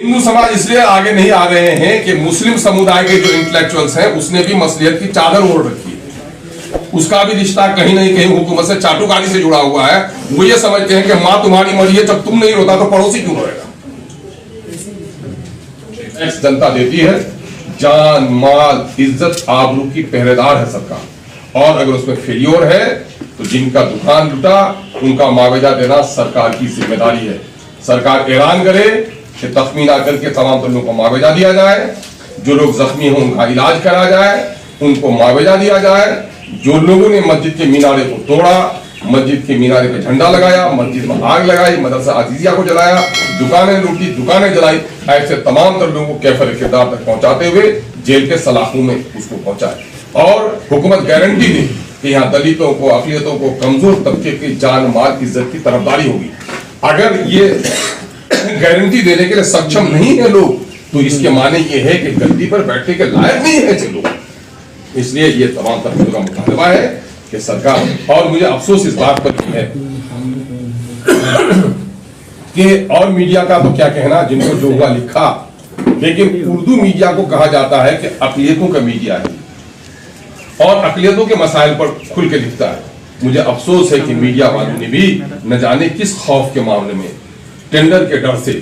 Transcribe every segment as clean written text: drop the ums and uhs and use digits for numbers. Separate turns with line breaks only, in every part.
हिंदू समाज इसलिए आगे नहीं आ रहे हैं कि मुस्लिम समुदाय के जो इंटेलेक्चुअल्स हैं उसने भी मसलियत की चादर ओढ़ रखी है। उसका भी रिश्ता कहीं नहीं कहीं हुकूमत से चाटुकारी से जुड़ा हुआ है। वो ये समझते हैं कि माँ तुम्हारी मरी है, जब तुम नहीं रोता तो पड़ोसी क्यों रोएगा। जनता देती है, जान माल इज्जत आबरू की पहरेदार है सरकार, और अगर उसमें फेलियर है तो जिनका दुकान लुटा उनका मुआवजा देना सरकार की जिम्मेदारी है। सरकार ऐलान करे कि तख्मीना करके तमाम लोगों को मुआवजा दिया जाए, जो लोग जख्मी हों उनका इलाज करा जाए, उनको मुआवजा दिया जाए। जो लोगों ने मस्जिद के मीनारे को तोड़ा, मस्जिद के मीनारे पे झंडा लगाया, मस्जिद में आग लगाई, मदरसा अजीजिया को जलाया, दुकानें लूटी, दुकानें जलाई, ऐसे तमाम लोगों को कैफर किरदार तक पहुंचाते हुए जेल के सलाखों में उसको पहुंचाए। और हुकूमत गारंटी दे कि यहाँ दलितों को, अक़लियतों को, कमजोर तबके की जान माल इज्जत की तरफदारी होगी। अगर ये गारंटी देने के लिए सक्षम नहीं है लोग, तो इसके माने ये है कि गद्दी पर बैठने के लायक नहीं है लोग। इसलिए ये तमाम तबकों का मुतालबा है कि सरकार, और मुझे अफसोस इस बात पर है कि और मीडिया का तो क्या कहना, जिनको जो हुआ लिखा, लेकिन उर्दू मीडिया को कहा जाता है कि अक़लियतों का मीडिया है और अक़लियतों के मसाइल पर खुल के लिखता है। मुझे अफसोस है कि मीडिया वालों ने भी न जाने किस खौफ के मामले में, टेंडर के डर से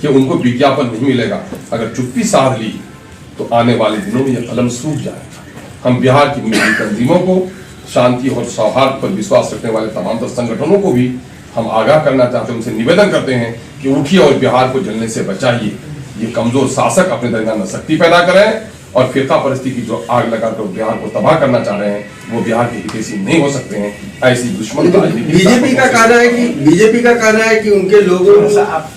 कि उनको विज्ञापन नहीं मिलेगा, अगर चुप्पी साध ली तो आने वाले दिनों में यह कलम सूख जाएगा। हम बिहार की मीडिया तंजीमों को, शांति और सौहार्द पर विश्वास रखने वाले तमाम संगठनों को भी हम आगाह करना चाहते हैं, उनसे निवेदन करते हैं कि उठिए और बिहार को जलने से बचाइए। ये कमजोर शासक अपने दरमियान में शक्ति पैदा करें और फिरका परिस्थिति की जो आग लगाकर बिहार को तबाह करना चाह रहे हैं वो बिहार के हितैषी नहीं हो सकते हैं। ऐसी दुश्मन
बीजेपी का कहना है कि उनके लोगों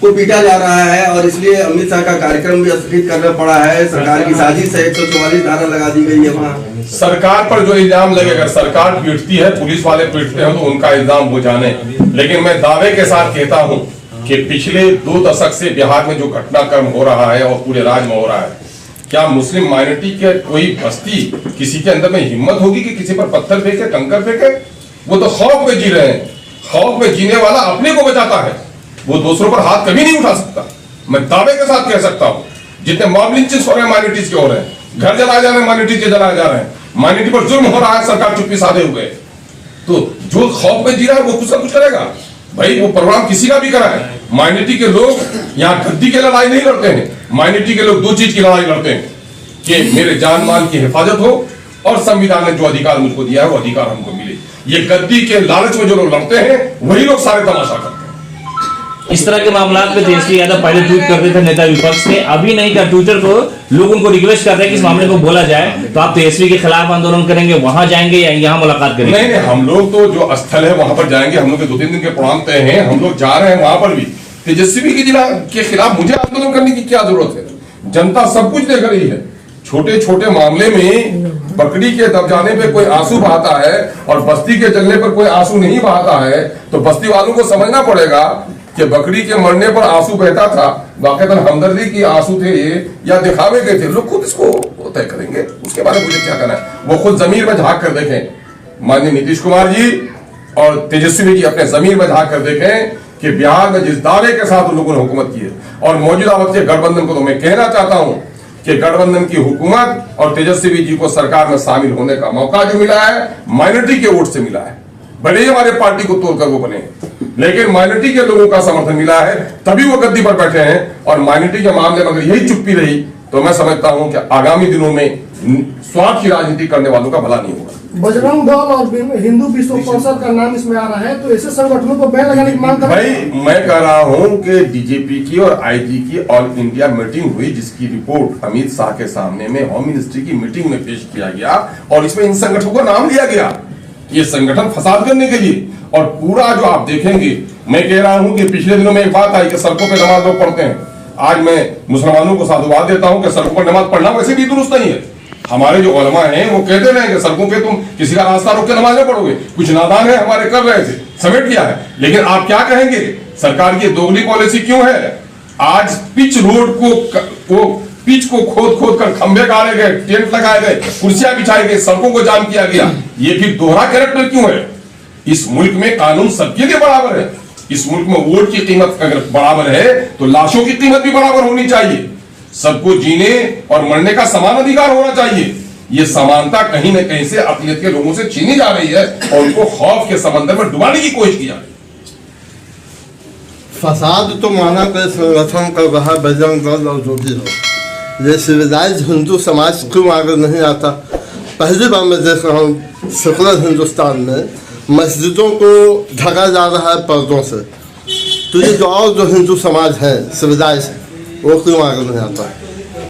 को पीटा जा रहा है और इसलिए अमित शाह का कार्यक्रम भी स्थगित करना पड़ा है। सरकार की साजिश है, 144 धारा लगा दी गई है वहाँ।
सरकार पर जो इल्जाम लगेगा, सरकार पीटती है, पुलिस वाले पीटते हैं तो उनका इल्जाम वो जाने, लेकिन मैं दावे के साथ कहता हूँ कि पिछले 2 दशक से बिहार में जो घटनाक्रम हो रहा है और पूरे राज्य में हो रहा है, क्या मुस्लिम माइनॉरिटी के कोई बस्ती किसी के अंदर में हिम्मत होगी कि किसी पर पत्थर फेंके, कंकर फेंके? वो तो खौफ में जी रहे हैं। खौफ में जीने वाला अपने को बचाता है, वो दूसरों पर हाथ कभी नहीं उठा सकता। मैं दावे के साथ कह सकता हूँ, जितने मॉब लिंचिंग्स हो रहे हैं माइनॉरिटीज के हो रहे हैं, घर जलाए जा रहे हैं माइनॉरिटीज के जलाए जा रहे हैं, माइनॉरिटी पर जुल्म हो रहा है, सरकार चुप्पी साधे हुए, तो जो खौफ में जी रहा है वो कुछ ना कुछ करेगा। भाई वो प्रोग्राम किसी का भी कराए, माइनॉरिटी के लोग यहाँ गद्दी की लड़ाई नहीं लड़ते हैं। माइनॉरिटी के लोग 2 चीज की लड़ाई लड़ते हैं कि मेरे जान माल की हिफाजत हो और संविधान ने जो अधिकार मुझको दिया है वो अधिकार हमको मिले। ये गद्दी के लालच में जो लोग लड़ते हैं वही लोग सारे तमाशा करते हैं।
इस तरह के मामला पे तेजस्वी यादव पहले ट्वीट करते थे नेता विपक्ष के, अभी नहीं कर ट्विटर को लोग उनको रिक्वेस्ट करते हैं कि इस मामले को बोला जाए, तो आप तेजस्वी के खिलाफ आंदोलन करेंगे, वहां जाएंगे या यहाँ मुलाकात करेंगे?
नहीं, हम लोग तो जो स्थल है वहां पर जाएंगे। हम लोग के 2-3 दिन के प्रोग्राम तय हैं, हम लोग जा रहे हैं वहां पर भी। तेजस्वी के खिलाफ मुझे आंदोलन करने की क्या जरूरत है? जनता सब कुछ देख रही है। छोटे छोटे मामले में बकरी के दब जाने पे कोई आंसू बहाता है और बस्ती के जलने पर कोई आंसू नहीं बहाता है, तो बस्ती वालों को समझना पड़ेगा कि बकरी के मरने पर आंसू बहता था, वाकईतन हमदर्दी की आंसू थे ये या दिखावे के थे, लोग खुद इसको तय करेंगे। उसके बारे में मुझे क्या कहना है, वो खुद जमीर में झांक कर देखें। माननीय नीतीश कुमार जी और तेजस्वी जी अपने जमीर में झांक कर देखें कि बिहार में जिस दावे के साथ उन लोगों ने हुकूमत की है, और मौजूदा वक्त के गठबंधन को तो मैं कहना चाहता हूं कि गठबंधन की हुकूमत और तेजस्वी जी को सरकार में शामिल होने का मौका जो मिला है माइनॉरिटी के वोट से मिला है। भले ही हमारे पार्टी को तोड़कर वो बने, लेकिन माइनॉरिटी के लोगों का समर्थन मिला है, तभी वो गद्दी पर बैठे हैं। और माइनॉरिटी के मामले में अगर यही चुप्पी रही तो मैं समझता हूं कि आगामी दिनों में स्वार्थ की राजनीति करने वालों का भला नहीं होगा।
बजरंग दल और हिंदू विश्व परिषद का नाम इसमें आ रहा है, तो ऐसे संगठनों को बैन लगाने की मांग कर रहे हैं।
भाई मैं कह रहा हूं कि डीजीपी की और आईजी की ऑल इंडिया मीटिंग हुई, जिसकी रिपोर्ट अमित शाह के सामने में होम मिनिस्ट्री की मीटिंग में पेश किया गया और इसमें इन संगठनों को नाम लिया गया, ये संगठन फसाद करने के लिए। और पूरा जो आप देखेंगे, मैं कह रहा हूं कि पिछले दिनों में एक बात आई कि सड़कों पर नमाज लोग पढ़ते हैं। आज मैं मुसलमानों को साधुवाद देता हूं कि सड़कों पर नमाज पढ़ना वैसे भी दुरुस्त नहीं है। हमारे जो उलमा हैं वो कहते रहे कि सड़कों पे तुम किसी का रास्ता रोक के नमाज नहीं पढ़ोगे, कुछ नादान है हमारे कर रहे थे, समेट किया है। लेकिन आप क्या कहेंगे, सरकार की दोगली पॉलिसी क्यों है? आज पिच रोड को पिच को खोद कर खंभे गाड़े गए, टेंट लगाए गए, कुर्सियां बिछाई गई, सड़कों को जाम किया गया। ये फिर दोहरा कैरेक्टर क्यों है? इस मुल्क में कानून सबके लिए बराबर है। इस मुल्क में वोट की कीमत अगर बराबर है तो लाशों की कीमत भी बराबर होनी चाहिए। सबको जीने और मरने का समान अधिकार होना चाहिए। ये समानता कहीं न कहीं से अक़लियत के लोगों से छीनी जा रही है और उनको खौफ के समंदर में डुबाने की कोशिश की जा रही है।
फसाद तो माना के संगठन कर रहा बजरंग दल और जो भी हो, ये सिविलाइज हिंदू समाज क्यों आगे नहीं आता? पहली बार मैं देख रहा हूँ सेकुलर हिंदुस्तान में मस्जिदों को ढका जा रहा है पर्दों से, तो ये जो और जो हिंदू समाज है सिविलाइज, वो क्यों आगे नहीं आता?